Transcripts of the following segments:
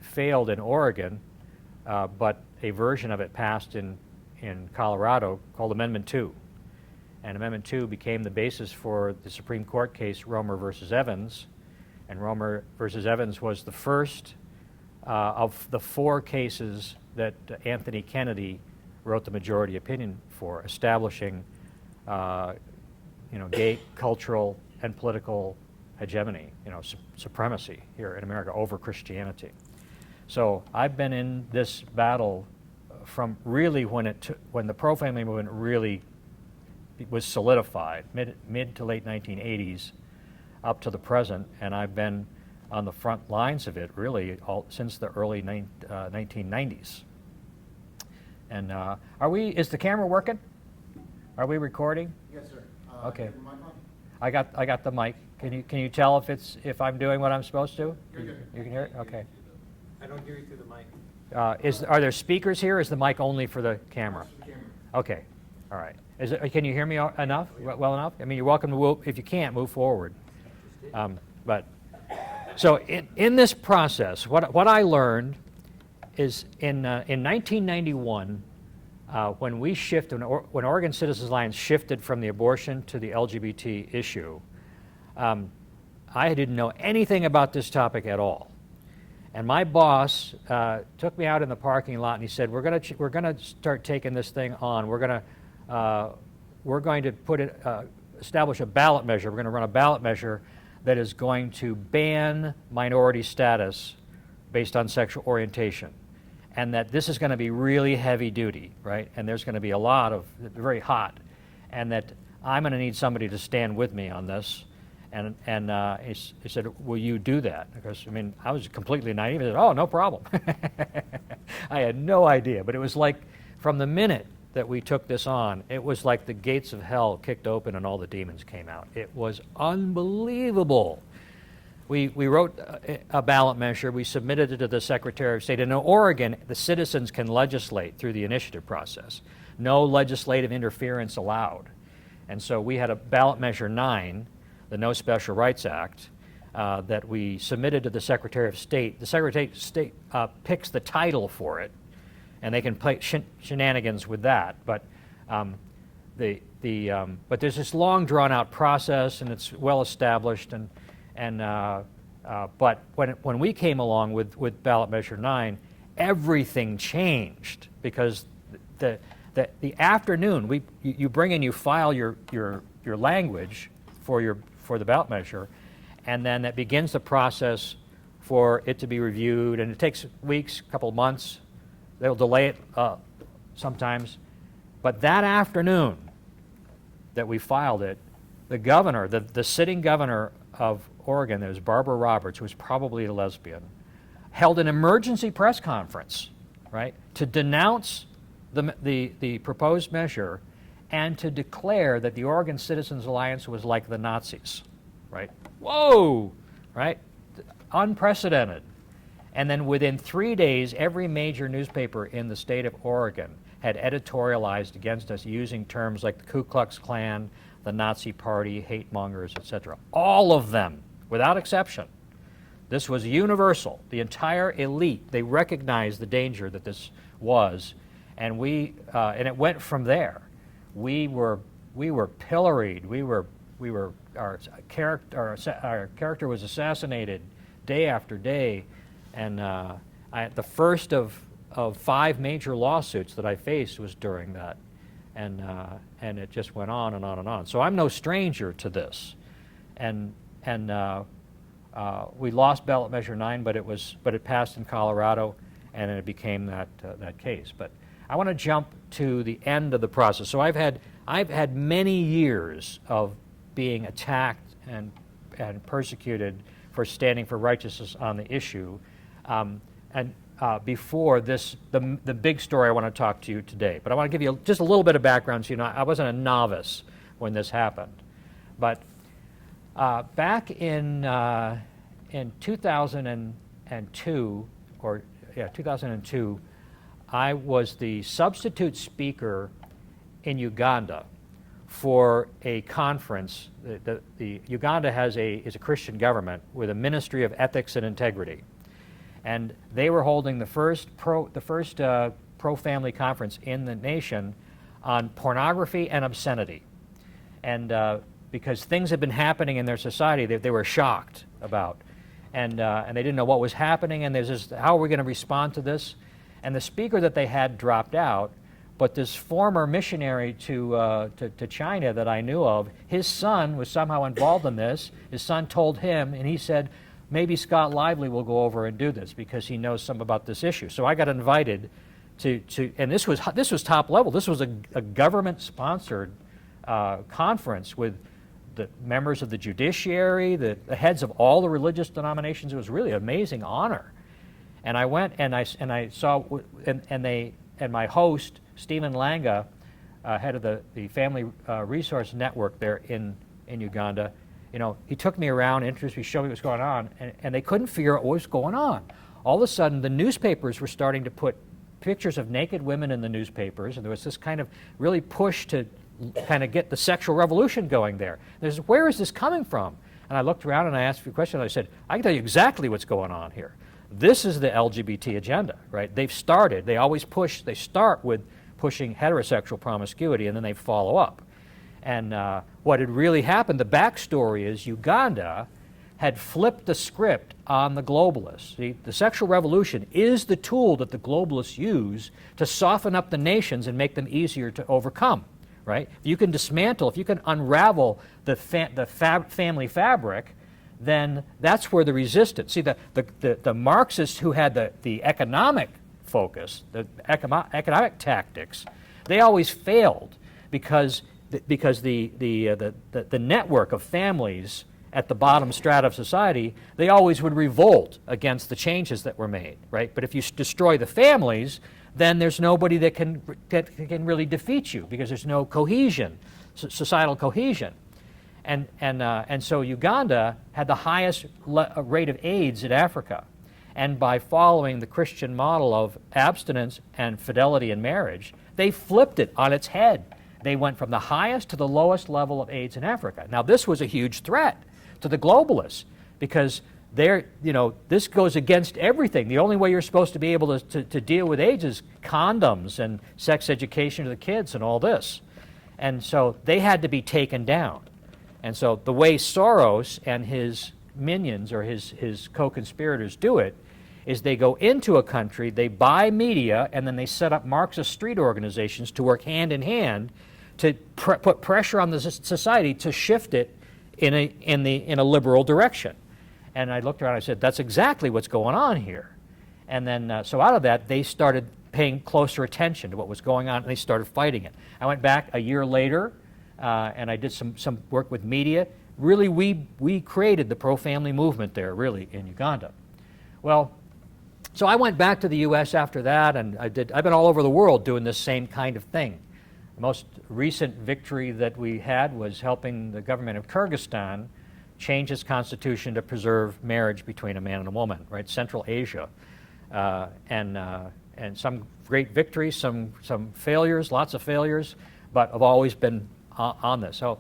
failed in Oregon, but a version of it passed in Colorado called Amendment 2. And Amendment 2 became the basis for the Supreme Court case Romer versus Evans. And Romer versus Evans was the first of the 4 cases that Anthony Kennedy wrote the majority opinion for, establishing gay cultural and political hegemony, supremacy here in America over Christianity. So I've been in this battle from really when the pro-family movement really was solidified, mid to late 1980s, up to the present, and I've been on the front lines of it really since the early 1990s. And is the camera working? Are we recording? Yes, sir. Okay. Mic on? I got the mic. Can you tell if I'm doing what I'm supposed to? You're good. You can hear it? Okay. I don't hear you through the mic. Are there speakers here? Or is the mic only for the camera? Watch the camera. Okay. All right. Can you hear me enough? Well enough? I mean, you're welcome to move. If you can't, move forward. So in this process, what I learned is in 1991, when Oregon Citizens Alliance shifted from the abortion to the LGBT issue, I didn't know anything about this topic at all. And my boss took me out in the parking lot and he said, "We're gonna start taking this thing on. We're going to establish a ballot measure. We're going to run a ballot measure that is going to ban minority status based on sexual orientation, and that this is going to be really heavy duty, right? And there's going to be a lot of very hot, and that I'm going to need somebody to stand with me on this." And he said, "Will you do that?" Because I mean, I was completely naive. I said, "Oh, no problem." I had no idea, but it was like from the minute that we took this on, it was like the gates of hell kicked open and all the demons came out. It was unbelievable. We wrote a ballot measure. We submitted it to the Secretary of State. And in Oregon, the citizens can legislate through the initiative process. No legislative interference allowed. And so we had a ballot measure 9, the No Special Rights Act, that we submitted to the Secretary of State. The Secretary of State picks the title for it, and they can play shenanigans with that. But but there's this long, drawn-out process, and it's well established. But when we came along with ballot measure 9, everything changed, because the afternoon you bring in, you file your language for the ballot measure, and then that begins the process for it to be reviewed, and it takes weeks, a couple of months. They'll delay it sometimes. But that afternoon that we filed it, the governor, the sitting governor of Oregon, that was Barbara Roberts, who was probably a lesbian, held an emergency press conference, right, to denounce the proposed measure and to declare that the Oregon Citizens Alliance was like the Nazis, right? Whoa, right? Unprecedented. And then within 3 days, every major newspaper in the state of Oregon had editorialized against us using terms like the Ku Klux Klan, the Nazi Party, hate mongers, etc. All of them, without exception. This was universal. The entire elite, they recognized the danger that this was, and and it went from there. We were pilloried. Our character was assassinated day after day. And the first of 5 major lawsuits that I faced was during that, and it just went on and on and on. So I'm no stranger to this, and we lost ballot measure 9, but it passed in Colorado, and it became that case. But I want to jump to the end of the process. So I've had many years of being attacked and persecuted for standing for righteousness on the issue. Before this, the big story I want to talk to you today. But I want to give you just a little bit of background so you know I wasn't a novice when this happened. But back in 2002, 2002, I was the substitute speaker in Uganda for a conference. The Uganda is a Christian government with a Ministry of Ethics and Integrity. And they were holding the first pro-family conference in the nation on pornography and obscenity. And because things had been happening in their society they were shocked about. And they didn't know what was happening, and there's this, how are we going to respond to this? And the speaker that they had dropped out, but this former missionary to China that I knew of, his son was somehow involved in this. His son told him, and he said, maybe Scott Lively will go over and do this because he knows some about this issue. So I got invited to and this was top level. This was a government-sponsored conference with the members of the judiciary, the heads of all the religious denominations. It was really an amazing honor. And I went and I saw, and my host, Stephen Langa, head of the Family Resource Network there in Uganda, you know, he took me around, introduced me, showed me what was going on, and they couldn't figure out what was going on. All of a sudden, the newspapers were starting to put pictures of naked women in the newspapers, and there was this kind of really push to kind of get the sexual revolution going there. There's, where is this coming from? And I looked around and I asked a few questions. I said, I can tell you exactly what's going on here. This is the LGBT agenda, right? They always push, they start with pushing heterosexual promiscuity and then they follow up. And what had really happened, the backstory is Uganda had flipped the script on the globalists. The sexual revolution is the tool that the globalists use to soften up the nations and make them easier to overcome, right? If you can dismantle, if you can unravel the family fabric, then that's where the resistance. See, the Marxists who had the economic focus, the economic tactics, they always failed because the network of families at the bottom strata of society, they always would revolt against the changes that were made, right? But if you destroy the families, then there's nobody that can really defeat you because there's no cohesion, societal cohesion. And so Uganda had the highest rate of AIDS in Africa. And by following the Christian model of abstinence and fidelity in marriage, they flipped it on its head. They went from the highest to the lowest level of AIDS in Africa. Now, this was a huge threat to the globalists because this goes against everything. The only way you're supposed to be able to deal with AIDS is condoms and sex education to the kids and all this. And so they had to be taken down. And so the way Soros and his minions or his co-conspirators do it is they go into a country, they buy media, and then they set up Marxist street organizations to work hand in hand to put pressure on the society to shift it in a liberal direction. And I looked around and I said, that's exactly what's going on here. And then, so out of that, they started paying closer attention to what was going on, and they started fighting it. I went back a year later, and I did some work with media. Really, we created the pro-family movement there, really, in Uganda. Well, so I went back to the U.S. after that, and I've been all over the world doing this same kind of thing. The most recent victory that we had was helping the government of Kyrgyzstan change its constitution to preserve marriage between a man and a woman, right? Central Asia. And some great victories, some failures, lots of failures, but I've always been on this. So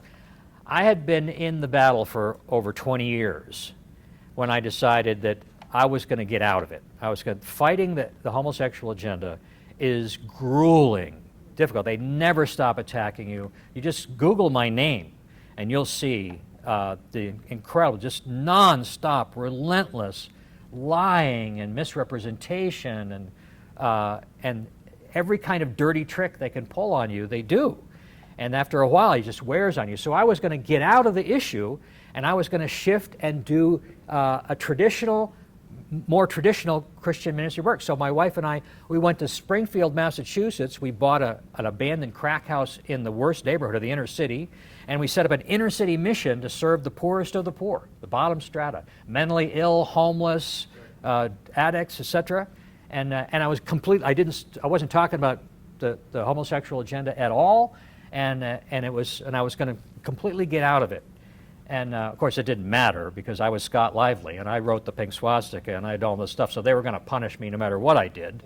I had been in the battle for over 20 years when I decided that I was going to get out of it. Fighting the homosexual agenda is grueling, difficult. They never stop attacking you. You just Google my name and you'll see the incredible, just non-stop, relentless lying and misrepresentation and every kind of dirty trick they can pull on you, they do. And after a while, it just wears on you. So I was going to get out of the issue, and I was going to shift and do more traditional Christian ministry work. So my wife and I, we went to Springfield, Massachusetts. We bought an abandoned crack house in the worst neighborhood of the inner city, and we set up an inner city mission to serve the poorest of the poor, the bottom strata, mentally ill, homeless, addicts, etc. And I was I wasn't talking about the homosexual agenda at all, and I was going to completely get out of it. And of course, it didn't matter because I was Scott Lively and I wrote the pink swastika and I had all this stuff, so they were going to punish me no matter what I did.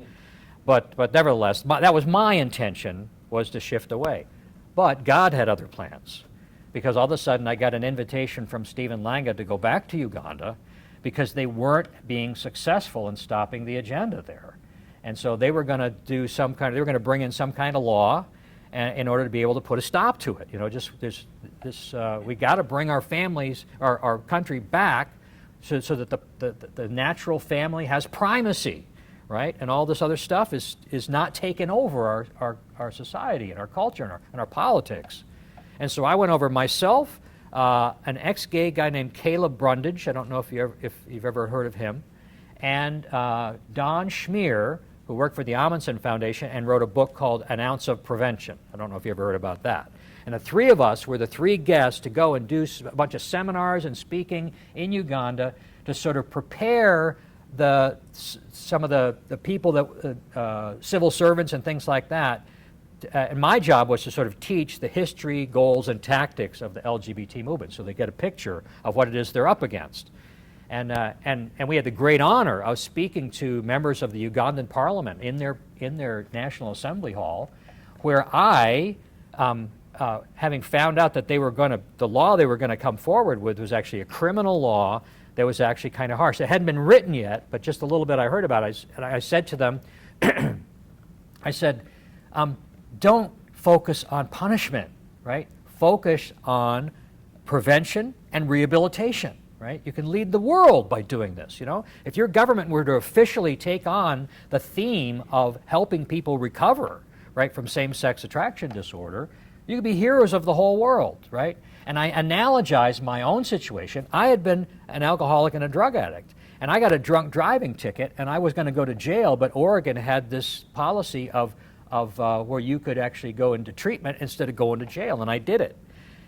But nevertheless, that was my intention, was to shift away. But God had other plans, because all of a sudden I got an invitation from Stephen Langa to go back to Uganda because they weren't being successful in stopping the agenda there. And so they were going to do they were going to bring in some kind of law in order to be able to put a stop to it. You know, just we got to bring our families, our country back so that the natural family has primacy, right? And all this other stuff is not taking over our society and our culture and our politics. And so I went over myself, an ex-gay guy named Caleb Brundage, I don't know if you've ever heard of him, and Don Schmier, who worked for the Amundsen Foundation and wrote a book called An Ounce of Prevention. I don't know if you ever heard about that. And the three of us were the three guests to go and do a bunch of seminars and speaking in Uganda to sort of prepare some of the people, that civil servants and things like that. And my job was to sort of teach the history, goals, and tactics of the LGBT movement so they get a picture of what it is they're up against. And we had the great honor of speaking to members of the Ugandan parliament in their National Assembly Hall, where I, having found out that the law they were going to come forward with was actually a criminal law that was actually kind of harsh. It hadn't been written yet, but just a little bit I heard about it. And I said to them, I said, don't focus on punishment, right? Focus on prevention and rehabilitation. Right? You can lead the world by doing this, you know? If your government were to officially take on the theme of helping people recover, right, from same-sex attraction disorder, you could be heroes of the whole world, right? And I analogize my own situation. I had been an alcoholic and a drug addict, and I got a drunk driving ticket, and I was going to go to jail, but Oregon had this policy of where you could actually go into treatment instead of going to jail, and I did it.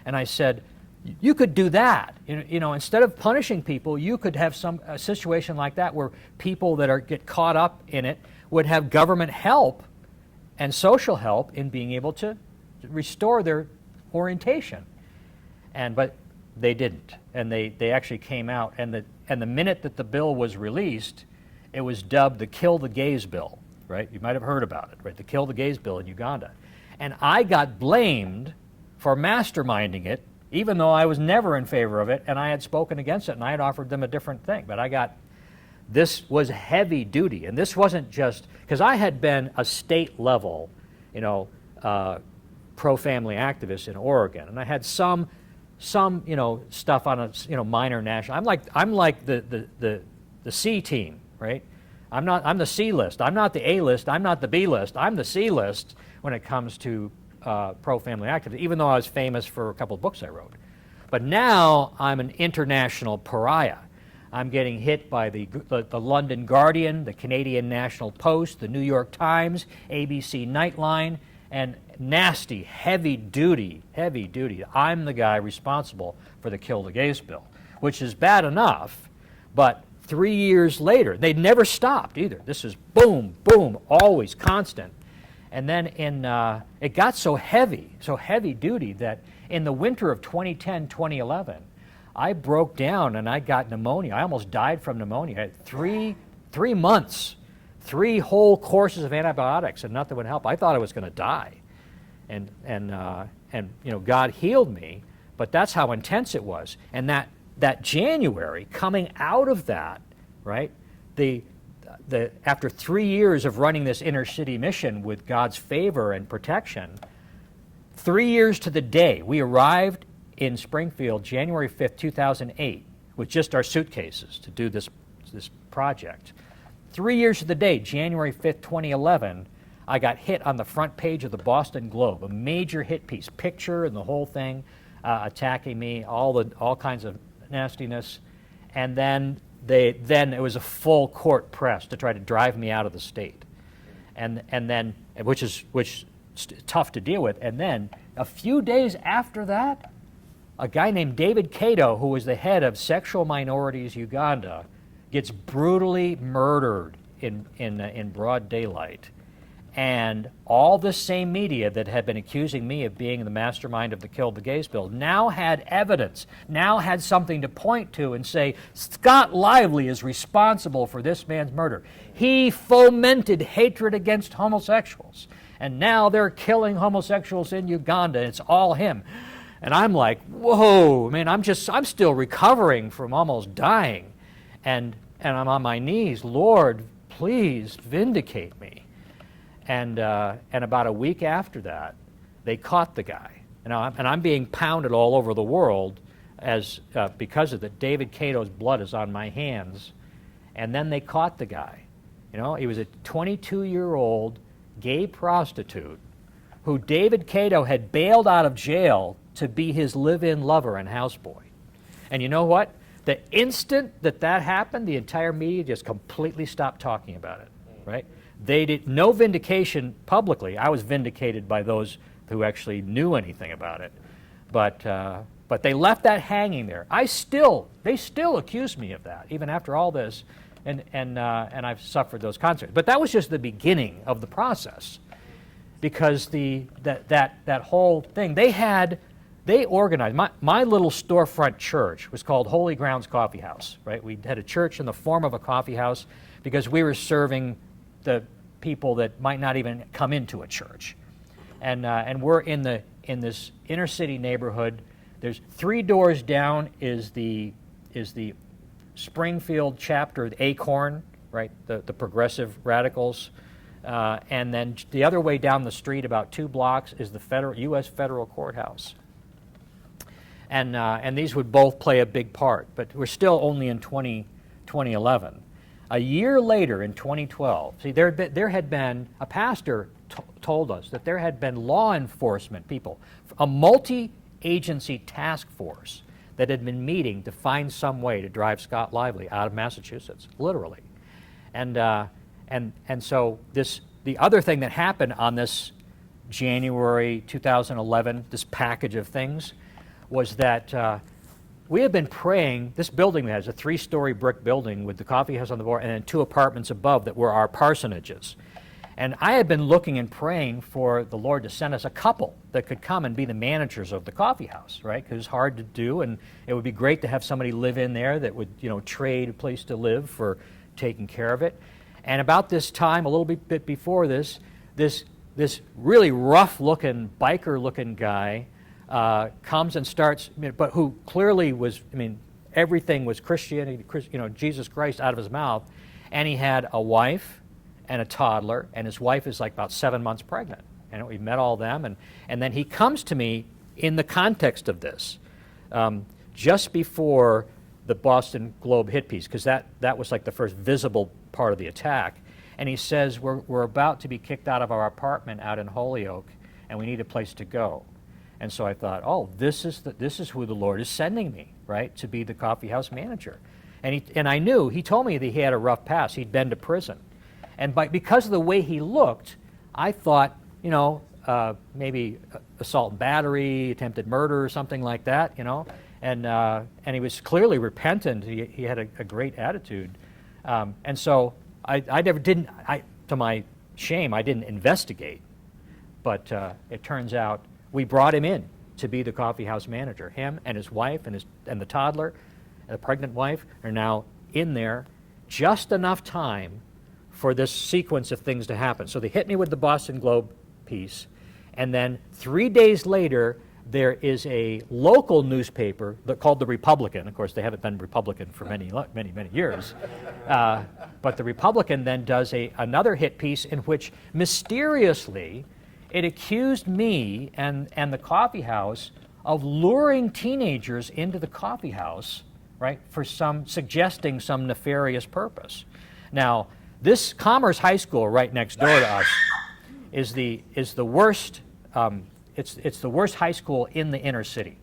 And I said, you could do that. You know, instead of punishing people, you could have a situation like that where people that get caught up in it would have government help and social help in being able to restore their orientation. But they didn't. And they actually came out, and the minute that the bill was released, it was dubbed the Kill the Gays Bill, right? You might have heard about it, right? The Kill the Gays Bill in Uganda. And I got blamed for masterminding it, even though I was never in favor of it, and I had spoken against it, and I had offered them a different thing. But this was heavy duty, and this wasn't just, because I had been a state level, you know, pro-family activist in Oregon, and I had some, you know, stuff on a, you know, minor national. I'm like the C team, right? I'm the C list. I'm not the A list. I'm not the B list. I'm the C list when it comes to pro-family activist, even though I was famous for a couple of books I wrote. But now I'm an international pariah. I'm getting hit by the London Guardian, the Canadian National Post, the New York Times, ABC Nightline, and nasty, heavy duty. I'm the guy responsible for the Kill the Gays Bill, which is bad enough, but 3 years later, they never stopped either. This is boom, boom, always constant. And then it got so heavy duty, that in the winter of 2010, 2011, I broke down and I got pneumonia. I almost died from pneumonia. I had 3 months, 3 whole courses of antibiotics, and nothing would help. I thought I was going to die. And you know, God healed me, but that's how intense it was. And that January, coming out of that, right, after 3 years of running this inner city mission with God's favor and protection, 3 years to the day, we arrived in Springfield January 5th, 2008, with just our suitcases to do this project. 3 years to the day, January 5th, 2011, I got hit on the front page of the Boston Globe, a major hit piece, picture and the whole thing, attacking me, all kinds of nastiness, and then it was a full court press to try to drive me out of the state, and then which is tough to deal with. And then a few days after that, a guy named David Kato, who was the head of Sexual Minorities Uganda, gets brutally murdered in broad daylight. And all the same media that had been accusing me of being the mastermind of the Kill the Gays Bill now had evidence, now had something to point to and say, Scott Lively is responsible for this man's murder. He fomented hatred against homosexuals. And now they're killing homosexuals in Uganda. It's all him. And I'm like, whoa, man, I'm still recovering from almost dying. And I'm on my knees, Lord, please vindicate me. And about a week after that, they caught the guy. And I'm being pounded all over the world because of that. David Cato's blood is on my hands. And then they caught the guy. You know, he was a 22-year-old gay prostitute who David Cato had bailed out of jail to be his live-in lover and houseboy. And you know what? The instant that happened, the entire media just completely stopped talking about it, right? They did no vindication publicly. I was vindicated by those who actually knew anything about it. But they left that hanging there. They still accuse me of that, even after all this, and I've suffered those consequences. But that was just the beginning of the process, because that whole thing, they organized. My little storefront church was called Holy Grounds Coffee House, right? We had a church in the form of a coffee house because we were serving the people that might not even come into a church. And we're in this inner city neighborhood. There's 3 doors down is the Springfield chapter, the Acorn, right? The progressive radicals. And then the other way down the street, about 2 blocks, is the U.S. Federal Courthouse. And these would both play a big part, but we're still only in 2011. A year later, in 2012, see, there had been, a pastor told us that there had been law enforcement people, a multi-agency task force that had been meeting to find some way to drive Scott Lively out of Massachusetts, literally. And so the other thing that happened on this January 2011, this package of things, was that we had been praying. This building has a 3-story brick building with the coffee house on the floor and then 2 apartments above that were our parsonages. And I had been looking and praying for the Lord to send us a couple that could come and be the managers of the coffee house, right? Because it's hard to do, and it would be great to have somebody live in there that would, trade a place to live for taking care of it. And about this time, a little bit before this really rough-looking, biker-looking guy comes and starts, but who clearly was, everything was Christianity, Jesus Christ out of his mouth, and he had a wife and a toddler, and his wife is like about 7 months pregnant. And we met all them, and then he comes to me in the context of this, just before the Boston Globe hit piece, because that was like the first visible part of the attack. And he says, we're about to be kicked out of our apartment out in Holyoke, and we need a place to go. And so I thought, oh, this is who the Lord is sending me, right, to be the coffee house manager. And I knew, he told me that he had a rough past. He'd been to prison. And because of the way he looked, I thought, maybe assault and battery, attempted murder, or something like that, And he was clearly repentant. He had a great attitude. And so I never didn't, to my shame, I didn't investigate. But it turns out we brought him in to be the coffee house manager. Him and his wife and the toddler, the pregnant wife, are now in there, just enough time for this sequence of things to happen. So they hit me with the Boston Globe piece, and then 3 days later, there is a local newspaper called The Republican. Of course, they haven't been Republican for many years. But The Republican then does another hit piece in which, mysteriously, it accused me and the coffee house of luring teenagers into the coffee house, right, for suggesting some nefarious purpose. Now, this Commerce High School right next door to us is the worst. It's the worst high school in the inner city,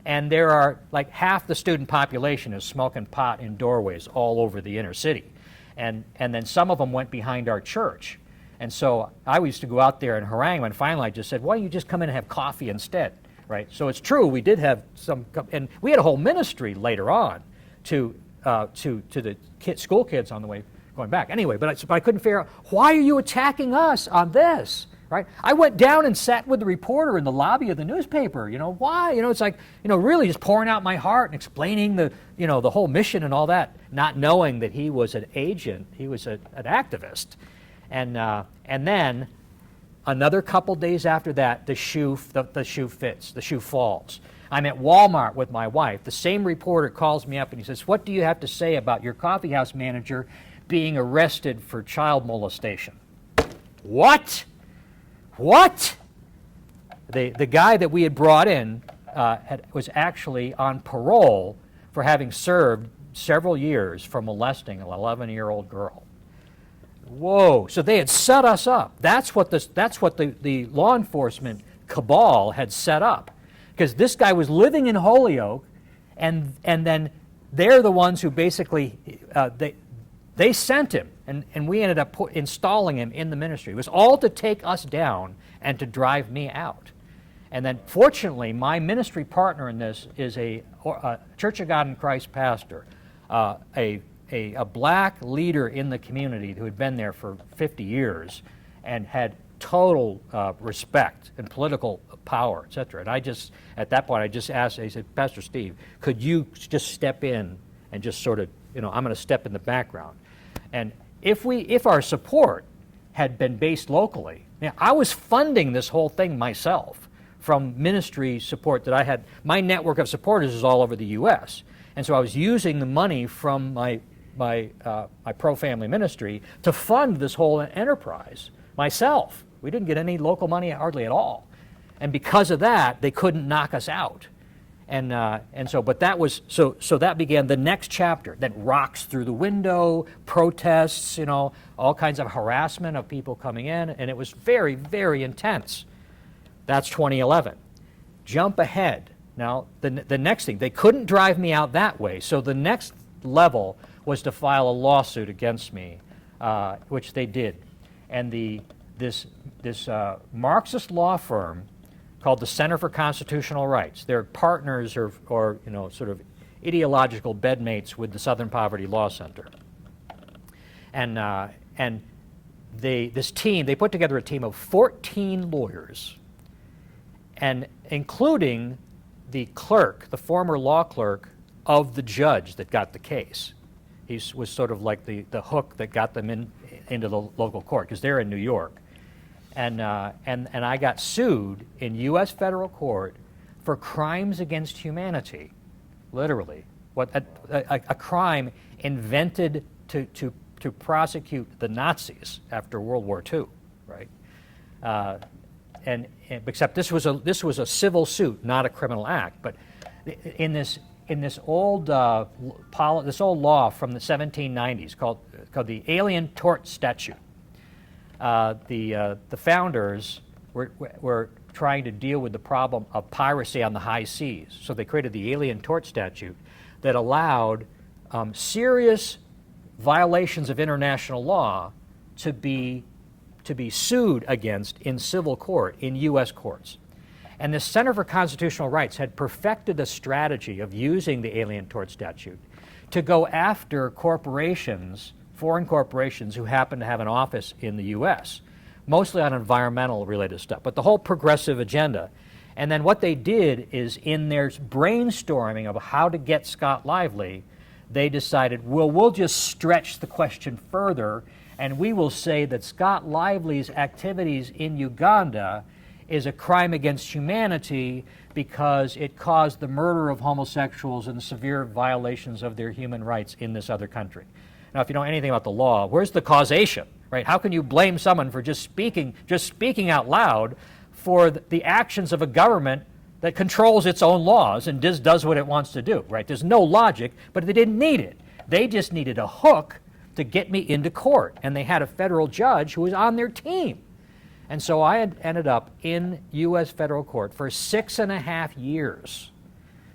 and there are like half the student population is smoking pot in doorways all over the inner city, and then some of them went behind our church, and so I used to go out there and harangue them, and finally I just said, why don't you just come in and have coffee instead, right? So it's true, we did have some, and we had a whole ministry later on to the school kids on the way going back. Anyway, but I couldn't figure out, why are you attacking us on this, right? I went down and sat with the reporter in the lobby of the newspaper. Why? It's like, really just pouring out my heart and explaining the whole mission and all that, not knowing that he was an agent, he was an activist. And then another couple days after that, the shoe falls. I'm at Walmart with my wife. The same reporter calls me up and he says, "What do you have to say about your coffeehouse manager being arrested for child molestation?" What? What? The guy that we had brought in was actually on parole for having served several years for molesting an 11-year-old girl. Whoa! So they had set us up. That's what the law enforcement cabal had set up, because this guy was living in Holyoke, and then they're the ones who basically they sent him, and we ended up installing him in the ministry. It was all to take us down and to drive me out. And then, fortunately, my ministry partner in this is a Church of God in Christ pastor, a black leader in the community who had been there for 50 years and had total respect and political power, etc. And at that point, I just asked, I said, "Pastor Steve, could you just step in and just sort of, I'm going to step in the background." And if our support had been based locally, I was funding this whole thing myself from ministry support that I had. My network of supporters is all over the U.S., and so I was using the money from my pro-family ministry to fund this whole enterprise myself. We didn't get any local money hardly at all, and because of that, they couldn't knock us out. But that began the next chapter. Then rocks through the window, protests, all kinds of harassment of people coming in, and it was very, very intense. That's 2011. Jump ahead. Now, the next thing, they couldn't drive me out that way, so the next level was to file a lawsuit against me, which they did. And this Marxist law firm called the Center for Constitutional Rights. They're partners or sort of ideological bedmates with the Southern Poverty Law Center. And they put together a team of 14 lawyers, and including the clerk, the former law clerk of the judge that got the case. He was sort of like the hook that got them into the local court, because they're in New York. And I got sued in U.S. federal court for crimes against humanity, literally. A crime invented to prosecute the Nazis after World War II, right? Except this was a civil suit, not a criminal act. But in this old law from the 1790s called the Alien Tort Statute. The founders were trying to deal with the problem of piracy on the high seas. So they created the Alien Tort Statute that allowed serious violations of international law to be sued against in civil court, in U.S. courts. And the Center for Constitutional Rights had perfected a strategy of using the Alien Tort Statute to go after corporations, foreign corporations who happen to have an office in the U.S., mostly on environmental related stuff, but the whole progressive agenda. And then what they did is, in their brainstorming of how to get Scott Lively, they decided, well, we'll just stretch the question further, and we will say that Scott Lively's activities in Uganda is a crime against humanity because it caused the murder of homosexuals and severe violations of their human rights in this other country. Now, if you know anything about the law, where's the causation, right? How can you blame someone for just speaking out loud for the actions of a government that controls its own laws and just does what it wants to do, right? There's no logic, but they didn't need it. They just needed a hook to get me into court, and they had a federal judge who was on their team. And so I had ended up in U.S. federal court for 6.5 years.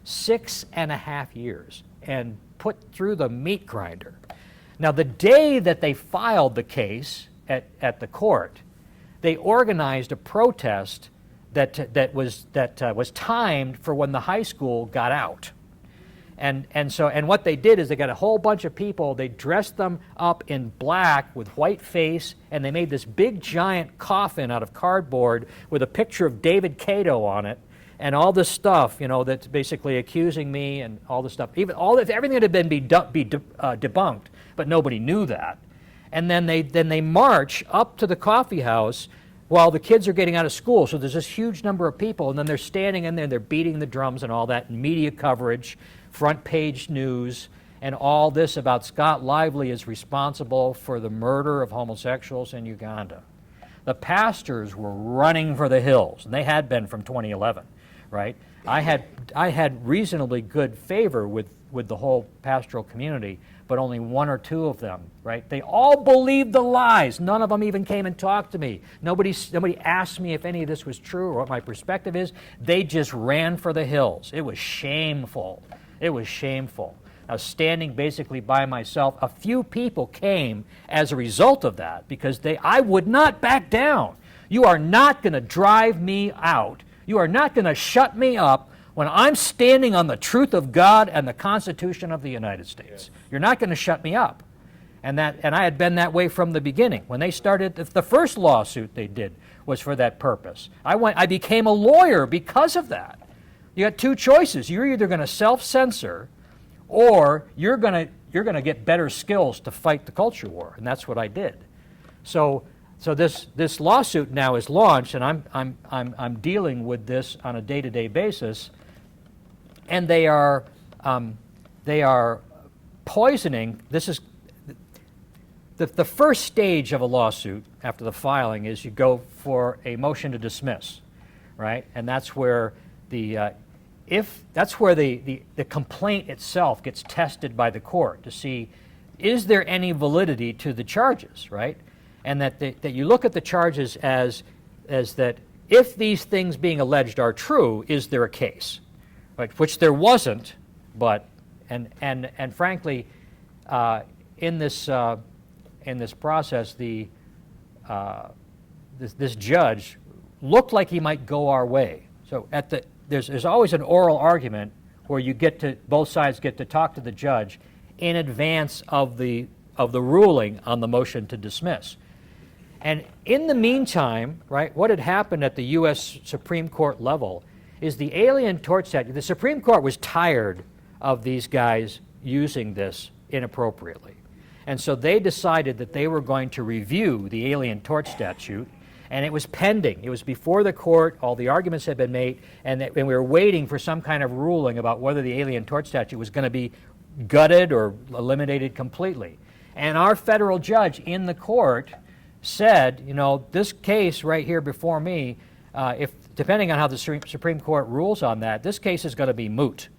6.5 years, and put through the meat grinder. Now, the day that they filed the case at the court, they organized a protest that was timed for when the high school got out. And what they did is they got a whole bunch of people, they dressed them up in black with white face, and they made this big giant coffin out of cardboard with a picture of David Cato on it, and all this stuff, that's basically accusing me and all this stuff. Everything that had been debunked, but nobody knew that. And then they march up to the coffee house while the kids are getting out of school. So there's this huge number of people, and then they're standing in there, they're beating the drums and all that, and media coverage, front page news, and all this about Scott Lively is responsible for the murder of homosexuals in Uganda. The pastors were running for the hills, and they had been from 2011, right? I had reasonably good favor with the whole pastoral community, but only one or two of them, right? They all believed the lies. None of them even came and talked to me. Nobody asked me if any of this was true or what my perspective is. They just ran for the hills. It was shameful. It was shameful. I was standing basically by myself. A few people came as a result of that because I would not back down. You are not going to drive me out. You are not going to shut me up when I'm standing on the truth of God and the Constitution of the United States. Yes. You're not going to shut me up. And I had been that way from the beginning. When they started, the first lawsuit they did was for that purpose. I became a lawyer because of that. You got two choices. You're either going to self-censor or you're going to get better skills to fight the culture war, and that's what I did. So this lawsuit now is launched, and I'm dealing with this on a day-to-day basis, and they are poisoning. This is the first stage of a lawsuit after the filing is you go for a motion to dismiss, right? And that's where the complaint itself gets tested by the court to see, is there any validity to the charges, right? And that you look at the charges as that if these things being alleged are true, is there a case? Right? Which there wasn't, but and frankly, in this process, this judge looked like he might go our way. So there's always an oral argument where both sides get to talk to the judge in advance of the ruling on the motion to dismiss. And in the meantime, right, what had happened at the U.S. Supreme Court level is the Alien Tort Statute. The Supreme Court was tired of these guys using this inappropriately. And so they decided that they were going to review the Alien Tort Statute, and it was pending. It was before the court. All the arguments had been made, and we were waiting for some kind of ruling about whether the Alien Tort Statute was going to be gutted or eliminated completely. And our federal judge in the court said, this case right here before me, depending on how the Supreme Court rules on that, this case is going to be moot,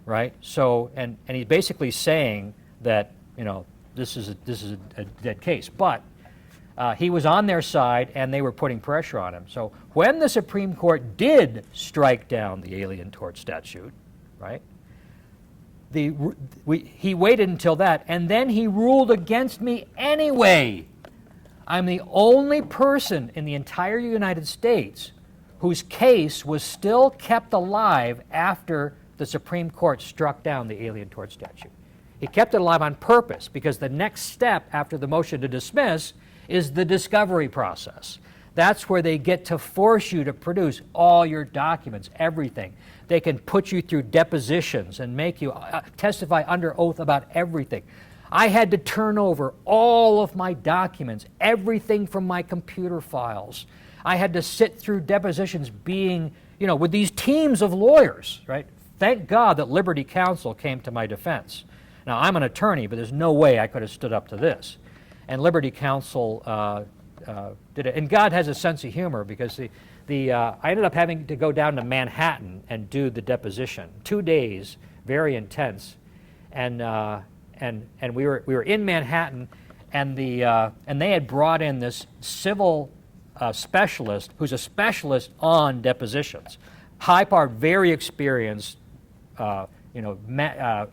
right? So, and he's basically saying that, this is a dead case. But he was on their side, and they were putting pressure on him. So when the Supreme Court did strike down the Alien Tort Statute, right, he waited until that, and then he ruled against me anyway. I'm the only person in the entire United States whose case was still kept alive after the Supreme Court struck down the Alien Tort Statute. He kept it alive on purpose because the next step after the motion to dismiss is the discovery process. That's where they get to force you to produce all your documents, everything. They can put you through depositions and make you testify under oath about everything. I had to turn over all of my documents, everything from my computer files. I had to sit through depositions with these teams of lawyers, right? Thank God that Liberty Counsel came to my defense. Now, I'm an attorney, but there's no way I could have stood up to this. And Liberty Counsel did it. And God has a sense of humor because I ended up having to go down to Manhattan and do the deposition. 2 days, very intense. And we were in Manhattan, and they had brought in this civil specialist who's a specialist on depositions, high-powered, very experienced,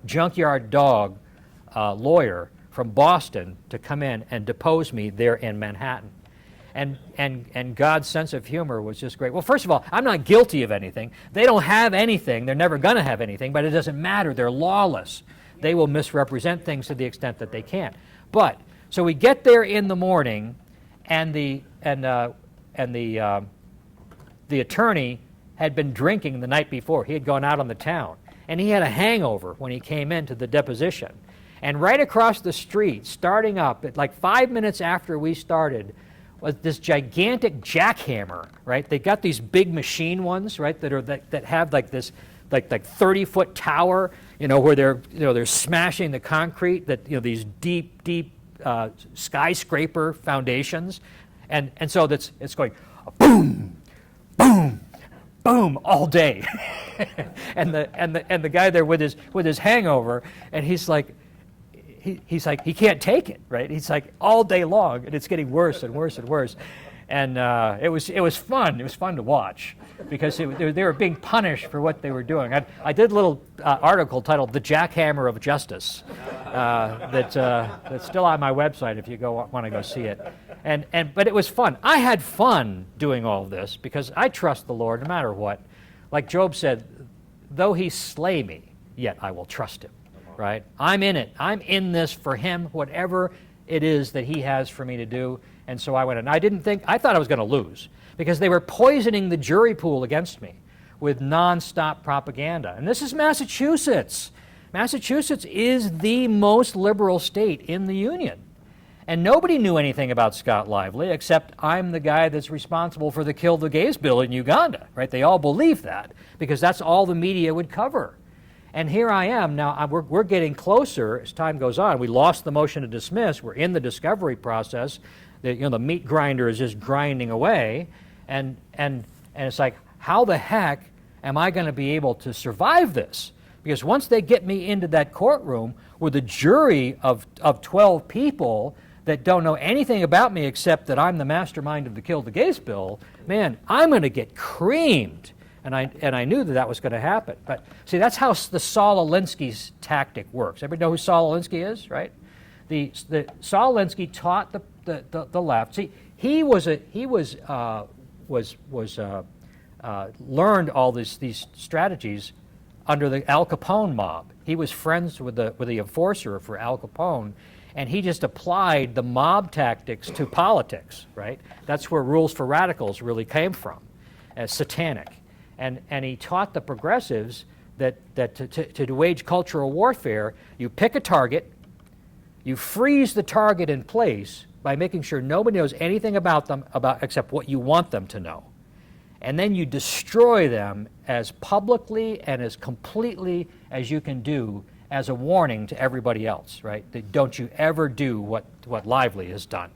junkyard dog lawyer from Boston to come in and depose me there in Manhattan. And God's sense of humor was just great. Well, first of all, I'm not guilty of anything. They don't have anything. They're never going to have anything, but it doesn't matter. They're lawless. They will misrepresent things to the extent that they can. But so we get there in the morning, and the attorney had been drinking the night before. He had gone out on the town, and he had a hangover when he came into the deposition. And right across the street, starting up at like 5 minutes after we started, was this gigantic jackhammer, right? They got these big machine ones, right, that have like this like 30-foot tower, where they're smashing the concrete, that these deep skyscraper foundations, and so it's going boom, boom, boom all day, and the guy there with his hangover, and he's like he can't take it, right? He's like all day long, and it's getting worse and worse and worse, and it was fun. It was fun to watch because they were being punished for what they were doing. I did a little article titled "The Jackhammer of Justice" that's still on my website if you want to go see it. But it was fun. I had fun doing all of this because I trust the Lord no matter what. Like Job said, though he slay me, yet I will trust him. Right? I'm in it. I'm in this for him, whatever it is that he has for me to do. And so I went in. I thought I was going to lose because they were poisoning the jury pool against me with nonstop propaganda. And this is Massachusetts. Massachusetts is the most liberal state in the Union. And nobody knew anything about Scott Lively except I'm the guy that's responsible for the Kill the Gays bill in Uganda. Right? They all believe that because that's all the media would cover. And here I am now. We're getting closer as time goes on. We lost the motion to dismiss. We're in the discovery process. The meat grinder is just grinding away, and it's like, how the heck am I going to be able to survive this? Because once they get me into that courtroom with a jury of 12 people that don't know anything about me except that I'm the mastermind of the Kill the Gays bill, man, I'm going to get creamed. And I knew that was going to happen. But see, that's how the Saul Alinsky's tactic works. Everybody know who Saul Alinsky is, right? The Saul Alinsky taught the left. See, he learned all these strategies under the Al Capone mob. He was friends with the enforcer for Al Capone, and he just applied the mob tactics to politics. Right? That's where Rules for Radicals really came from, as satanic. And he taught the progressives that to wage cultural warfare, you pick a target, you freeze the target in place by making sure nobody knows anything about them except what you want them to know. And then you destroy them as publicly and as completely as you can do as a warning to everybody else, right? That don't you ever do what Lively has done.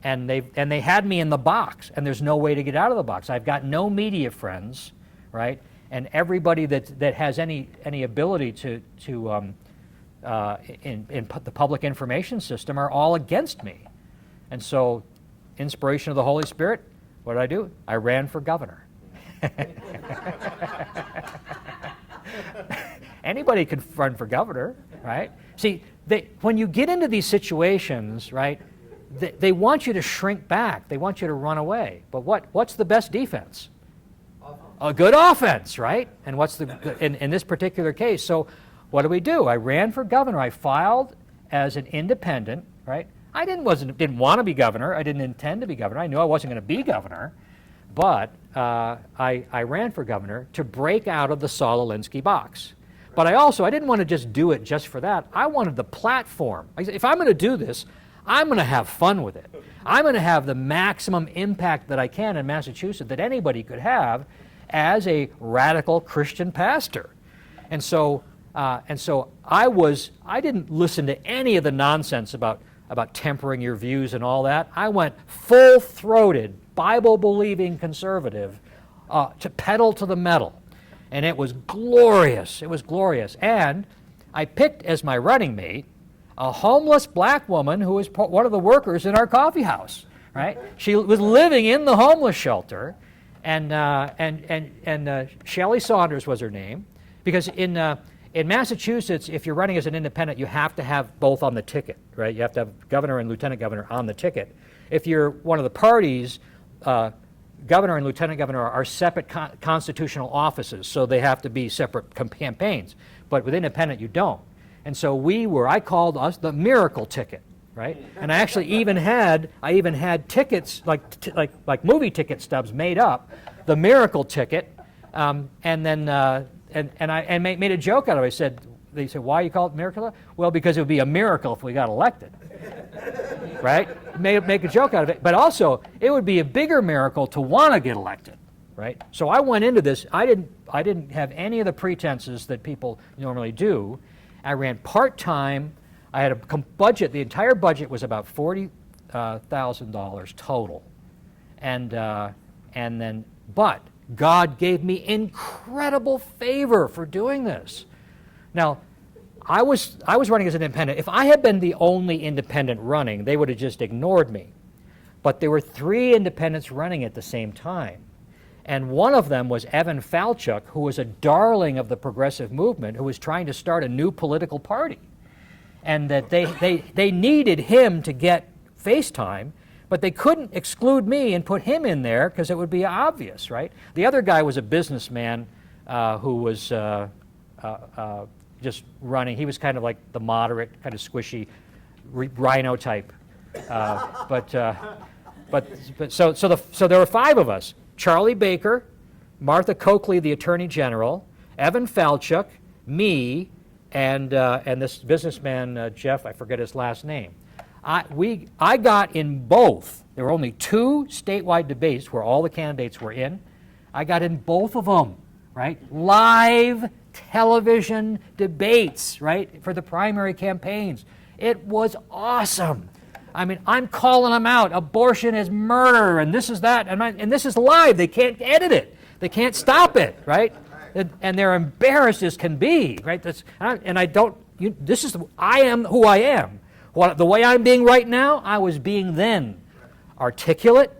And they had me in the box, and there's no way to get out of the box. I've got no media friends, right? And everybody that has any ability to in the public information system are all against me. And so, inspiration of the Holy Spirit, what did I do? I ran for governor. Anybody can run for governor, right? See, when you get into these situations, right, they want you to shrink back. They want you to run away. But what's the best defense? A good offense, right? And what's in this particular case? So what do? I ran for governor. I filed as an independent, right? I didn't want to be governor. I didn't intend to be governor. I knew I wasn't going to be governor. But I ran for governor to break out of the Saul Alinsky box. But I didn't want to just do it just for that. I wanted the platform. If I'm going to do this, I'm going to have fun with it. I'm going to have the maximum impact that I can in Massachusetts that anybody could have as a radical Christian pastor. And so I didn't listen to any of the nonsense about tempering your views and all that. I went full-throated, Bible-believing conservative to pedal to the metal. And it was glorious. It was glorious. And I picked as my running mate a homeless black woman who was one of the workers in our coffee house, right? She was living in the homeless shelter, and Shelley Saunders was her name, because in Massachusetts, if you're running as an independent, you have to have both on the ticket, right? You have to have governor and lieutenant governor on the ticket. If you're one of the parties, governor and lieutenant governor are separate constitutional offices, so they have to be separate campaigns. But with independent, you don't. And so I called us the miracle ticket, right? And I actually even had tickets, like movie ticket stubs made up, the miracle ticket, and then I made a joke out of it. They said, why you call it miracle? Well, because it would be a miracle if we got elected. right? Make a joke out of it. But also, it would be a bigger miracle to want to get elected, right? So I went into this. I didn't have any of the pretenses that people normally do. I ran part-time. I had a budget. The entire budget was about $40,000 total, and then, but God gave me incredible favor for doing this. Now, I was running as an independent. If I had been the only independent running, they would have just ignored me. But there were 3 independents running at the same time. And one of them was Evan Falchuk, who was a darling of the progressive movement, who was trying to start a new political party. And that they needed him to get face time, but they couldn't exclude me and put him in there because it would be obvious, right? The other guy was a businessman who was just running. He was kind of like the moderate, kind of squishy rhino type. So there were 5 of us: Charlie Baker, Martha Coakley, the Attorney General, Evan Falchuk, me, and this businessman Jeff. I forget his last name. I got in both. There were only 2 statewide debates where all the candidates were in. I got in both of them, right? Live television debates, right, for the primary campaigns. It was awesome. I mean, I'm calling them out. Abortion is murder, and this is that, and this is live. They can't edit it. They can't stop it, right? And they're embarrassed as can be, right? I am who I am. The way I'm being right now, I was being then. Articulate,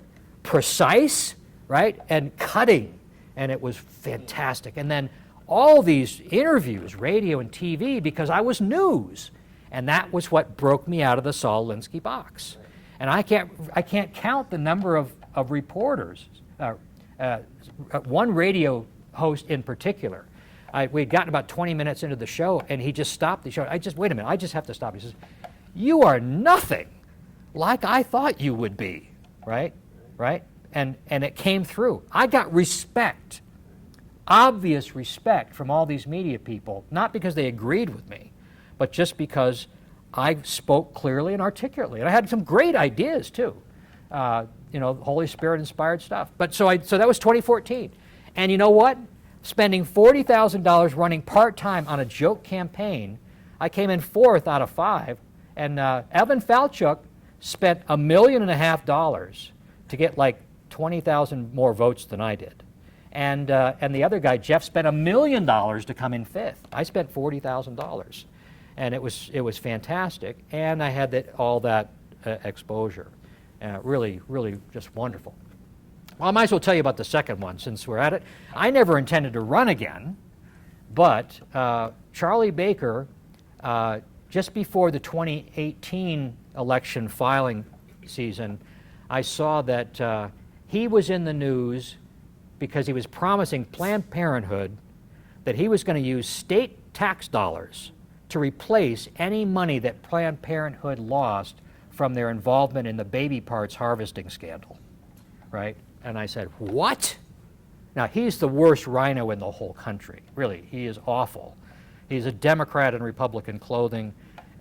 precise, right, and cutting, and it was fantastic. And then all these interviews, radio and TV, because I was news. And that was what broke me out of the Saul Alinsky box. And I can't count the number of reporters. One radio host in particular, we had gotten about 20 minutes into the show, and he just stopped the show. Wait a minute, I just have to stop. He says, "You are nothing like I thought you would be," right? And it came through. I got respect, obvious respect from all these media people, not because they agreed with me, but just because I spoke clearly and articulately. And I had some great ideas, too. Holy Spirit-inspired stuff. So that was 2014. And you know what? Spending $40,000 running part-time on a joke campaign, I came in 4th out of 5. And Evan Falchuk spent $1.5 million to get like 20,000 more votes than I did. And the other guy, Jeff, spent $1 million to come in 5th. I spent $40,000. And it was fantastic, and I had all that exposure. Really, really just wonderful. Well, I might as well tell you about the second one since we're at it. I never intended to run again, but Charlie Baker, just before the 2018 election filing season, I saw that he was in the news because he was promising Planned Parenthood that he was going to use state tax dollars to replace any money that Planned Parenthood lost from their involvement in the baby parts harvesting scandal, right? And I said, what? Now, he's the worst rhino in the whole country. Really, he is awful. He's a Democrat in Republican clothing,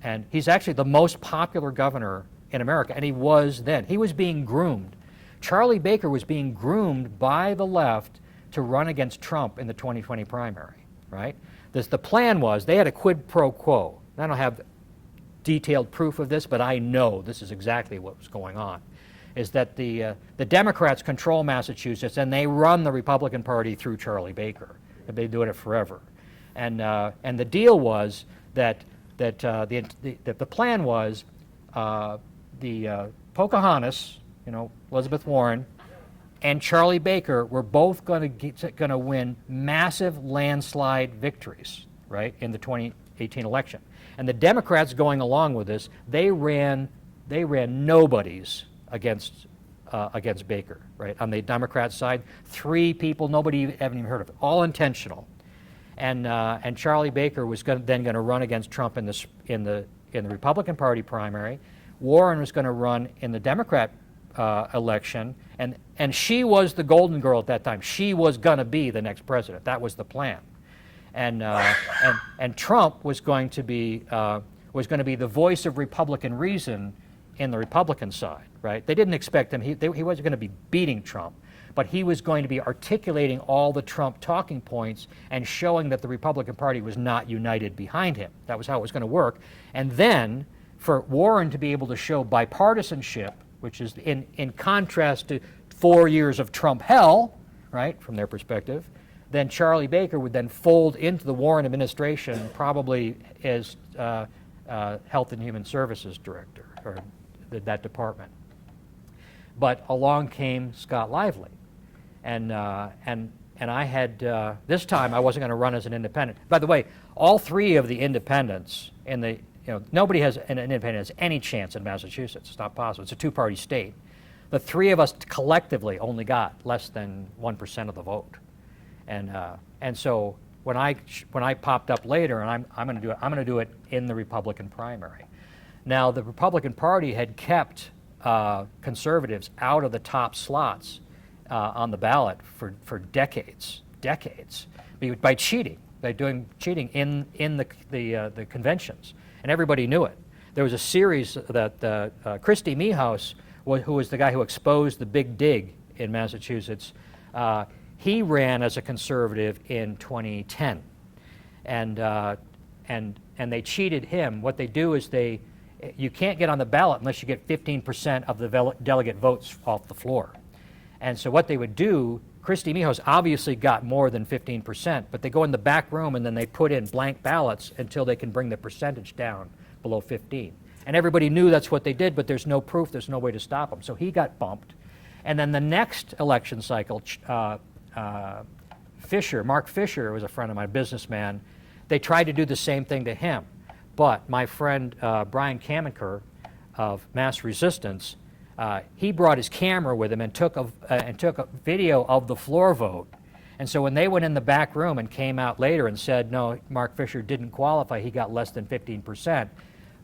and he's actually the most popular governor in America, and he was then. He was being groomed. Charlie Baker was being groomed by the left to run against Trump in the 2020 primary, right? The plan was, they had a quid pro quo. I don't have detailed proof of this, but I know this is exactly what was going on, is that the Democrats control Massachusetts, and they run the Republican Party through Charlie Baker. They've been doing it forever. And the deal was that the plan was the Pocahontas, Elizabeth Warren, and Charlie Baker were both going to win massive landslide victories, right, in the 2018 election. And the Democrats going along with this, they ran nobodies against Baker, right? On the Democrat side, 3 people nobody haven't even heard of, all intentional. And Charlie Baker was then going to run against Trump in the Republican Party primary. Warren was going to run in the Democrat election, and she was the golden girl at that time. She was going to be the next president. That was the plan, and Trump was going to be the voice of Republican reason in the Republican side, right? They didn't expect him. He wasn't going to be beating Trump, but he was going to be articulating all the Trump talking points and showing that the Republican Party was not united behind him. That was how it was going to work. And then for Warren to be able to show bipartisanship, which is in contrast to 4 years of Trump hell, right, from their perspective, then Charlie Baker would then fold into the Warren administration probably as Health and Human Services Director, or that department. But along came Scott Lively. And I had, this time I wasn't going to run as an independent. By the way, all three of the independents in the, nobody has, an independent has any chance in Massachusetts. It's not possible. It's a two-party state. The three of us collectively only got less than 1% of the vote. And so when I popped up later, and I'm going to do it in the Republican primary. Now the Republican Party had kept conservatives out of the top slots on the ballot for decades by cheating, cheating in the conventions, and everybody knew it. There was a series that Christy Meehouse, who was the guy who exposed the big dig in Massachusetts. He ran as a conservative in 2010, and they cheated him. What they do is you can't get on the ballot unless you get 15% of the delegate votes off the floor. And so what they would do, Christy Meehouse obviously got more than 15%, but they go in the back room and then they put in blank ballots until they can bring the percentage down below 15. And everybody knew that's what they did, but there's no proof, there's no way to stop them. So he got bumped. And then the next election cycle, Mark Fisher was a friend of mine, businessman. They tried to do the same thing to him. But my friend Brian Kamenker of Mass Resistance, he brought his camera with him and took a video of the floor vote. And so when they went in the back room and came out later and said, no, Mark Fisher didn't qualify, he got less than 15%,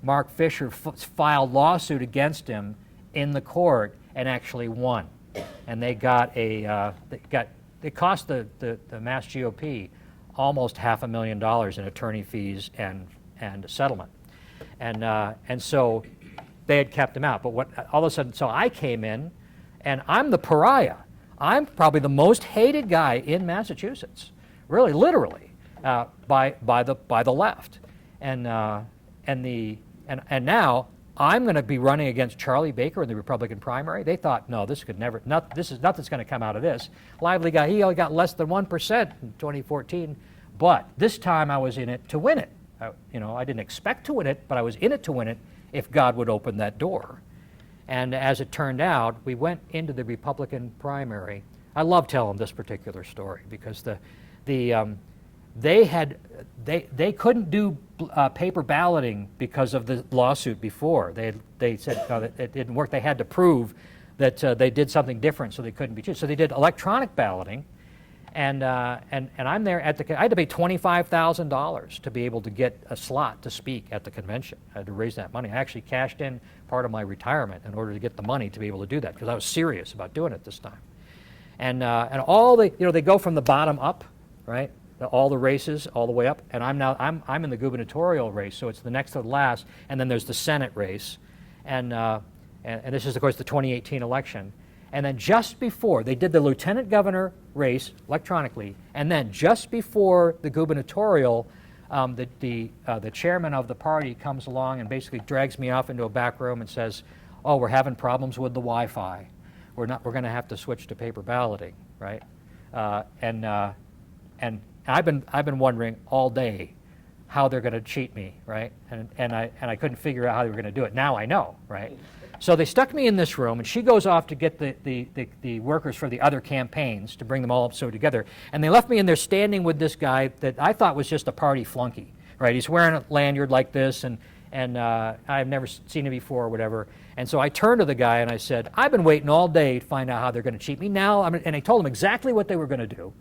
Mark Fisher filed lawsuit against him in the court and actually won. And they got it cost the Mass GOP almost $500,000 in attorney fees and settlement. And so they had kept him out. But all of a sudden, so I came in, and I'm the pariah. I'm probably the most hated guy in Massachusetts, really, literally, by the left. And now I'm going to be running against Charlie Baker in the Republican primary. They thought, no, nothing's going to come out of this. Lively guy, he only got less than 1% in 2014, but this time I was in it to win it. I didn't expect to win it, but I was in it to win it if God would open that door. And as it turned out, we went into the Republican primary. I love telling this particular story because they couldn't do paper balloting because of the lawsuit before. They said no, that it didn't work. They had to prove that they did something different, so they couldn't be chosen. So they did electronic balloting, and I'm there I had to pay $25,000 to be able to get a slot to speak at the convention. I had to raise that money. I actually cashed in part of my retirement in order to get the money to be able to do that because I was serious about doing it this time. And all they go from the bottom up, right? All the races all the way up, and I'm in the gubernatorial race, so it's the next to the last, and then there's the Senate race, and this is of course the 2018 election, and then just before they did the lieutenant governor race electronically, and then just before the gubernatorial, the chairman of the party comes along and basically drags me off into a back room and says, "Oh, we're having problems with the Wi-Fi. We're going to have to switch to paper balloting, right?" And I've been wondering all day how they're going to cheat me, right? And I couldn't figure out how they were going to do it. Now I know, right? So they stuck me in this room, and she goes off to get the workers for the other campaigns to bring them all up so together. And they left me in there standing with this guy that I thought was just a party flunky, right? He's wearing a lanyard like this, and I've never seen him before or whatever. And so I turned to the guy and I said, "I've been waiting all day to find out how they're going to cheat me. Now," and I told him exactly what they were going to do.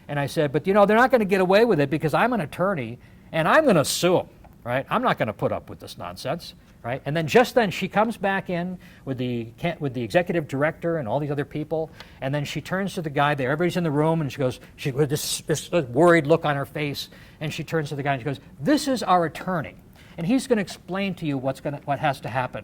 And I said, "But they're not going to get away with it because I'm an attorney and I'm going to sue them, right? I'm not going to put up with this nonsense, right?" And then just then she comes back in with the executive director and all these other people, and then she turns to the guy there. Everybody's in the room, and she with this worried look on her face, and she turns to the guy and she goes, "This is our attorney, and he's going to explain to you what has to happen."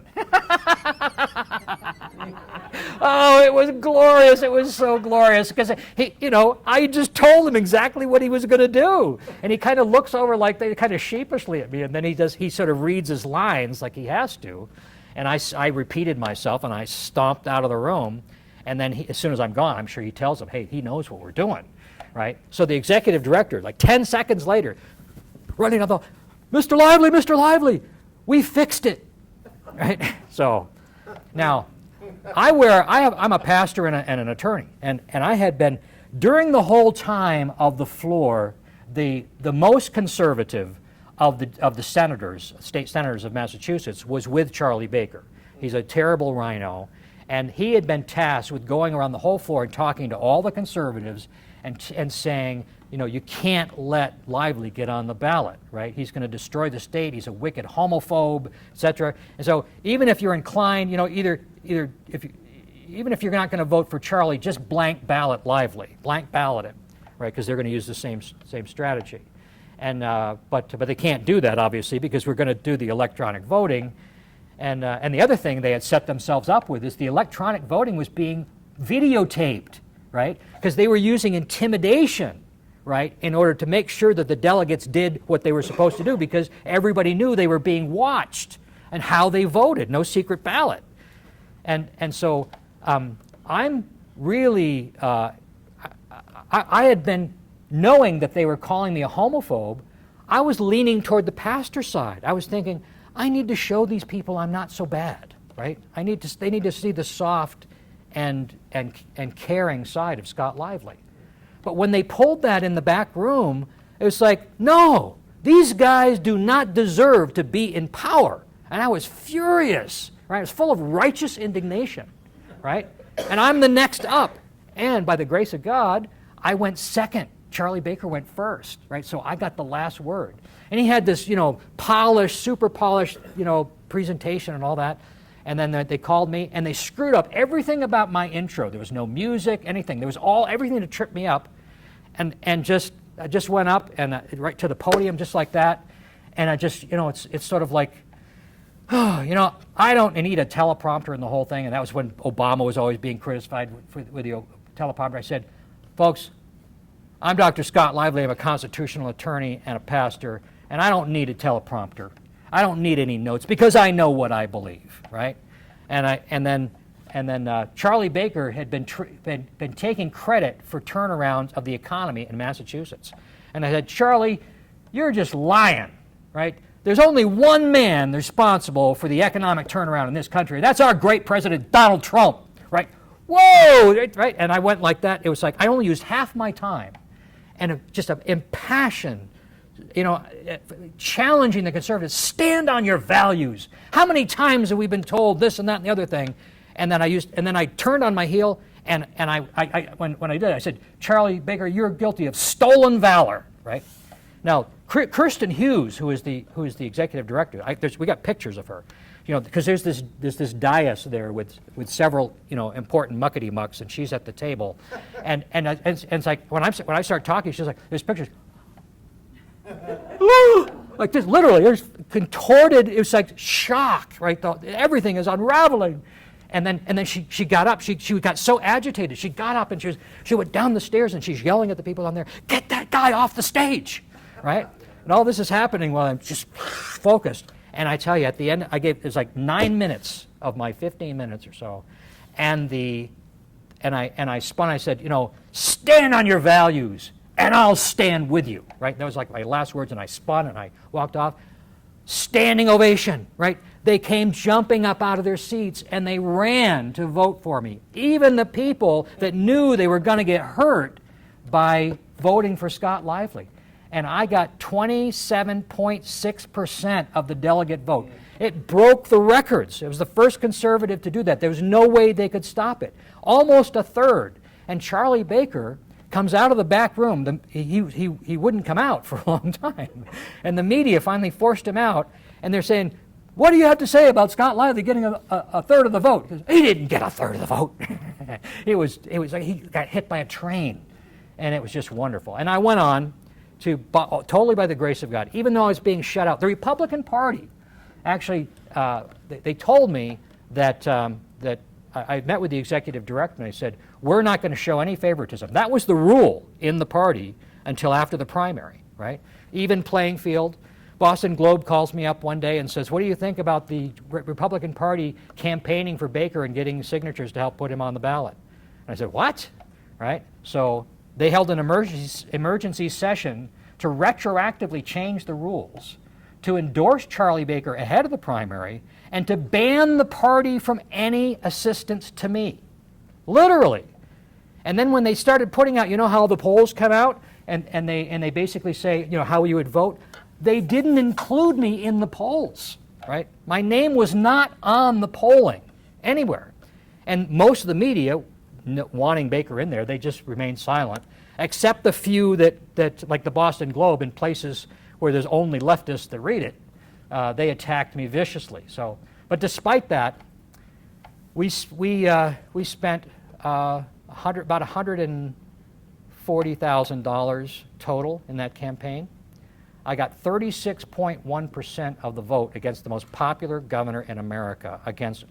Oh, it was glorious. It was so glorious because I just told him exactly what he was going to do. And he kind of looks over like kind of sheepishly at me, and then he sort of reads his lines like he has to. And I repeated myself, and I stomped out of the room. And then as soon as I'm gone, I'm sure he tells them, hey, he knows what we're doing, right? So the executive director, like 10 seconds later, running up the, Mr. Lively, we fixed it, right? So now, I'm a pastor and an attorney, and I had been, during the whole time of the floor, the most conservative of the senators, state senators of Massachusetts, was with Charlie Baker. He's a terrible rhino, and he had been tasked with going around the whole floor and talking to all the conservatives and saying, you can't let Lively get on the ballot, right? He's going to destroy the state. He's a wicked homophobe, etc. And so even if you're inclined, even if you're not going to vote for Charlie, just blank ballot Lively, blank ballot him, right? Because they're going to use the same strategy. And but they can't do that, obviously, because we're going to do the electronic voting. And the other thing they had set themselves up with is the electronic voting was being videotaped, right? Because they were using intimidation, right, in order to make sure that the delegates did what they were supposed to do, because everybody knew they were being watched and how they voted, no secret ballot. And so I'm really, I had been knowing that they were calling me a homophobe. I was leaning toward the pastor side. I was thinking, I need to show these people I'm not so bad, right? They need to see the soft and caring side of Scott Lively. But when they pulled that in the back room, it was like, no, these guys do not deserve to be in power. And I was furious, right? I was full of righteous indignation, right? And I'm the next up. And by the grace of God, I went second. Charlie Baker went first, right? So I got the last word. And he had this, polished, super polished, presentation and all that. And then they called me, and they screwed up everything about my intro. There was no music, anything. There was everything to trip me up. And I just went up and right to the podium just like that. And I just, it's sort of like, I don't need a teleprompter in the whole thing. And that was when Obama was always being criticized with the teleprompter. I said, folks, I'm Dr. Scott Lively. I'm a constitutional attorney and a pastor, and I don't need a teleprompter. I don't need any notes because I know what I believe, right? And then Charlie Baker had been taking credit for turnarounds of the economy in Massachusetts. And I said, Charlie, you're just lying, right? There's only one man responsible for the economic turnaround in this country. That's our great president, Donald Trump, right? Whoa, right? And I went like that. It was like I only used half my time, and just an impassioned, challenging the conservatives. Stand on your values. How many times have we been told this and that and the other thing? And then I turned on my heel, and when I did, I said, Charlie Baker, you're guilty of stolen valor, right? Now, Kirsten Hughes, who is the executive director, we got pictures of her, because there's this dais there with several important muckety mucks, and she's at the table, and it's like when I start talking, she's like, there's pictures, like this, literally, there's contorted. It was like shock, right? Everything is unraveling. And then she got up. She got so agitated. She got up and she went down the stairs and she's yelling at the people on there, "Get that guy off the stage!" Right? And all this is happening while I'm just focused. And I tell you, at the end, it was like 9 minutes of my 15 minutes or so, and I spun. I said, stand on your values, and I'll stand with you. Right? That was like my last words, and I spun and I walked off. Standing ovation, right? They came jumping up out of their seats and they ran to vote for me. Even the people that knew they were going to get hurt by voting for Scott Lively. And I got 27.6% of the delegate vote. It broke the records. It was the first conservative to do that. There was no way they could stop it. Almost a third. And Charlie Baker comes out of the back room. He wouldn't come out for a long time. And the media finally forced him out, and they're saying, what do you have to say about Scott Lively getting a third of the vote? He didn't get a third of the vote. It was like he got hit by a train, and it was just wonderful. And I went on to, totally by the grace of God, even though I was being shut out, the Republican Party, actually, they told me that I met with the executive director and I said, we're not going to show any favoritism. That was the rule in the party until after the primary, right? Even playing field. Boston Globe calls me up one day and says, what do you think about the Republican Party campaigning for Baker and getting signatures to help put him on the ballot? And I said, what? Right? So they held an emergency session to retroactively change the rules, to endorse Charlie Baker ahead of the primary, and to ban the party from any assistance to me. Literally. And then when they started putting out, you know how the polls come out, and they basically say, you know, how you would vote, they didn't include me in the polls, right? My name was not on the polling anywhere. And most of the media, wanting Baker in there, they just remained silent, except the few that like the Boston Globe, in places where there's only leftists that read it, they attacked me viciously. So, but despite that, we spent about $140,000 total in that campaign. I got 36.1% of the vote against the most popular governor in America, against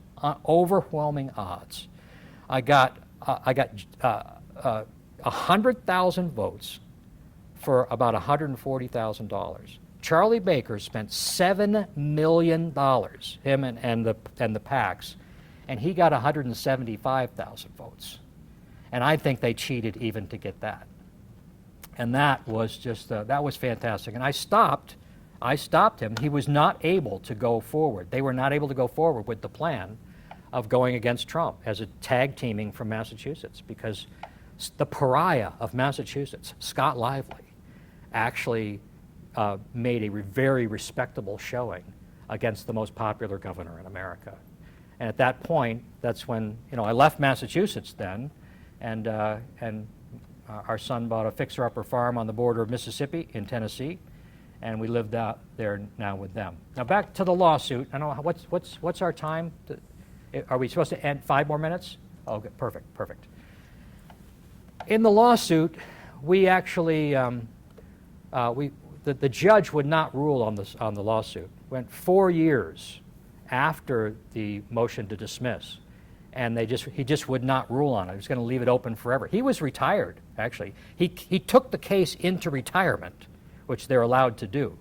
overwhelming odds. I got 100,000 votes for about $140,000. Charlie Baker spent $7 million, him and the PACs, and he got 175,000 votes. And I think they cheated even to get that. And that was just, that was fantastic. And I stopped him. He was not able to go forward. They were not able to go forward with the plan of going against Trump as a tag teaming from Massachusetts, because the pariah of Massachusetts, Scott Lively, actually made a very respectable showing against the most popular governor in America. And at that point, that's when, you know, I left Massachusetts then, and our son bought a fixer-upper farm on the border of Mississippi in Tennessee, and we lived out there now with them. Now back to the lawsuit. I don't know, what's our time? Are we supposed to end 5 more minutes? Oh, good. Perfect. In the lawsuit, we actually, the judge would not rule on the lawsuit. Went 4 years after the motion to dismiss, and he just would not rule on it. He was going to leave it open forever. He was retired, actually. He took the case into retirement, which they're allowed to do.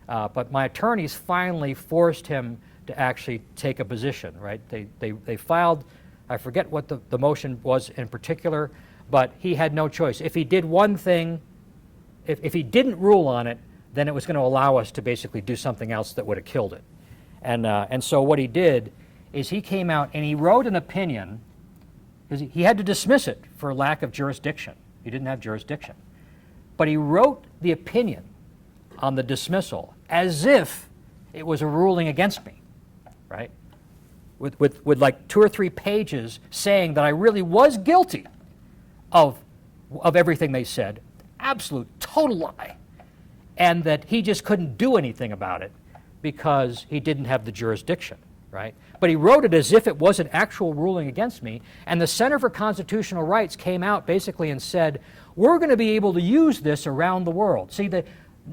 But my attorneys finally forced him to actually take a position, right? They filed, I forget what the motion was in particular, but he had no choice. If he did one thing, if he didn't rule on it, then it was going to allow us to basically do something else that would have killed it. And so what he did is he came out and he wrote an opinion, because he had to dismiss it for lack of jurisdiction. He didn't have jurisdiction. But he wrote the opinion on the dismissal as if it was a ruling against me, right? With like 2 or 3 pages saying that I really was guilty of everything they said. Absolute, total lie. And that he just couldn't do anything about it because he didn't have the jurisdiction, right? But he wrote it as if it was an actual ruling against me, and the Center for Constitutional Rights came out basically and said, we're going to be able to use this around the world. See,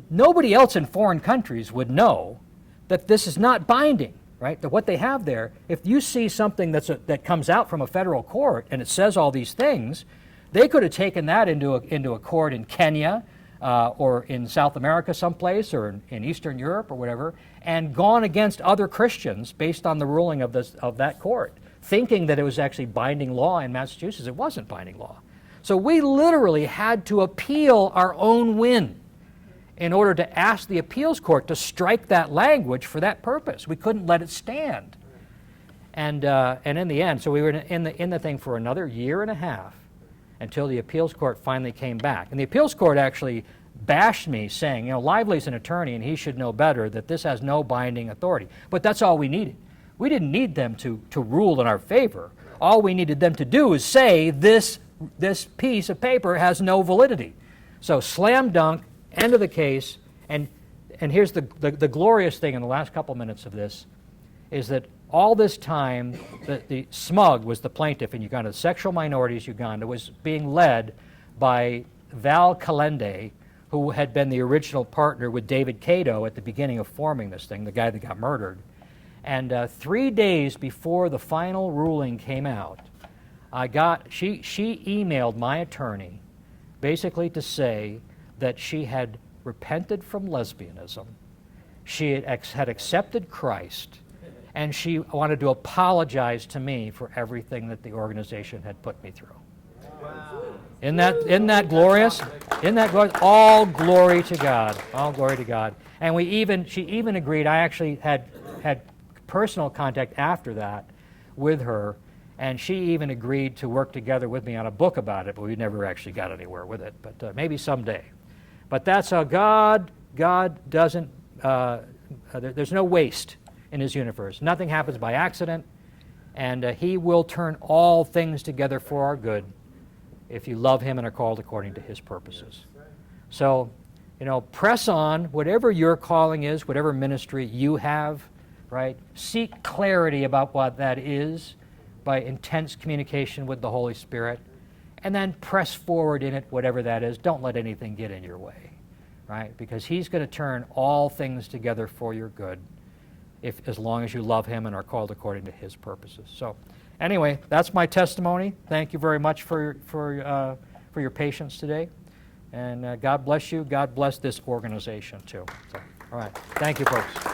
nobody else in foreign countries would know that this is not binding, right? That what they have there, if you see something that comes out from a federal court and it says all these things, they could have taken that into a court in Kenya or in South America someplace, or in Eastern Europe or whatever, and gone against other Christians based on the ruling of that court, thinking that it was actually binding law in Massachusetts. It wasn't binding law. So we literally had to appeal our own win in order to ask the appeals court to strike that language for that purpose. We couldn't let it stand. And in the end, so we were in the thing for another 1.5 years until the appeals court finally came back. And the appeals court actually bashed me, saying, you know, Lively's an attorney and he should know better, that this has no binding authority. But that's all we needed. We didn't need them to rule in our favor. All we needed them to do is say this piece of paper has no validity. So slam dunk, end of the case, and here's the glorious thing in the last couple minutes of this, is that all this time, the SMUG was the plaintiff in Uganda. Sexual Minorities Uganda was being led by Val Kalende, who had been the original partner with David Cato at the beginning of forming this thing, the guy that got murdered. And 3 days before the final ruling came out, she emailed my attorney basically to say that she had repented from lesbianism, she had accepted Christ, and she wanted to apologize to me for everything that the organization had put me through. Wow. Isn't that glorious? Isn't that glorious? All glory to God. All glory to God. And she even agreed. I actually had personal contact after that with her, and she even agreed to work together with me on a book about it, but we never actually got anywhere with it. But maybe someday. But that's how God doesn't. There's no waste in His universe. Nothing happens by accident, and He will turn all things together for our good if you love Him and are called according to His purposes. So, press on, whatever your calling is, whatever ministry you have, right? Seek clarity about what that is by intense communication with the Holy Spirit, and then press forward in it, whatever that is. Don't let anything get in your way, right? Because He's going to turn all things together for your good, as long as you love Him and are called according to His purposes. So, anyway, that's my testimony. Thank you very much for your patience today. And God bless you. God bless this organization, too. So, all right. Thank you, folks.